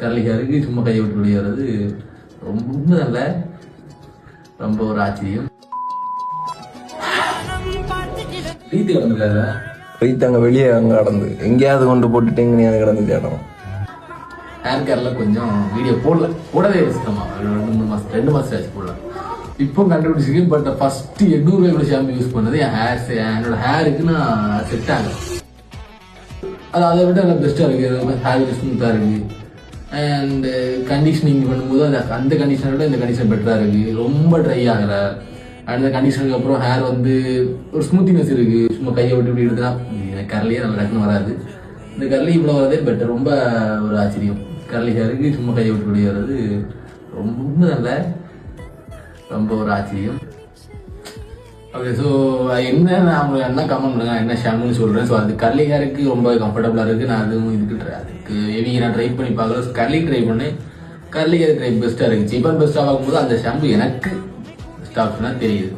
Curly ஹேருக்கு சும்மா கையை விட்டு வெளியே வர்றது ரொம்ப நல்ல ரொம்ப ஒரு ஆச்சரியம். பிரீத்தி கிடந்துருக்காரு. பிரீத்தி அங்கே வெளியே அங்கே கடந்து எங்கேயாவது கொண்டு போட்டுட்டேங்க, நீ அதை கிடந்து தேடணும். ஹேர் கேரில் கொஞ்சம் வீடியோ போடவே இஷ்டமா 2 மாதம் ஆச்சு போடல. இப்போ கண்டுபிடிச்சிருக்கு. பட் ஃபர்ஸ்ட் 800 ரூபாய் ஷாம்பு யூஸ் பண்ணது என்னோட ஹேருக்கு நான் செட் ஆகும். அது அதை விட நல்லா பெஸ்ட்டாக இருக்குது. ஹேர் ஸ்மூத்தாக இருக்குது. அண்ட் கண்டிஷனிங் பண்ணும்போது அந்த கண்டிஷனை விட இந்த கண்டிஷன் பெட்டராக இருக்குது. ரொம்ப ட்ரை ஆகலை. அந்த கண்டிஷனுக்கு அப்புறம் ஹேர் வந்து ஒரு ஸ்மூத்தினஸ் இருக்குது. சும்மா கையை விட்டு இப்படி எடுத்துனா கரலியே நல்லா டக்குன்னு வராது. இந்த கரலி இவ்வளோ வரதே பெட்டர். ரொம்ப ஒரு ஆச்சரியம். கரலி ஹேருக்கு சும்மா கையை விட்டு இப்படி வர்றது ரொம்ப நல்ல ரொம்ப ஒரு ஆச்சரியம். ஓகே, ஸோ என்ன அவங்க என்ன கமெண்ட் பண்ணுங்க, என்ன ஷாம்புன்னு சொல்கிறேன். ஸோ அது கர்லி ஹேருக்கு ரொம்ப கம்ஃபர்டபுளாக இருக்குது. நான் அதுவும் அதுக்கு ஹெவி நான் ட்ரை பண்ணி பார்க்கல. கர்லி ட்ரை பண்ணேன். கர்லி ஹேர் ட்ரை பெஸ்ட்டாக இருக்குது. சீப்பாக பெஸ்ட்டாக பார்க்கும்போது அந்த ஷாம்பு எனக்கு பெஸ்ட் ஆப்ஷனாக தெரியுது.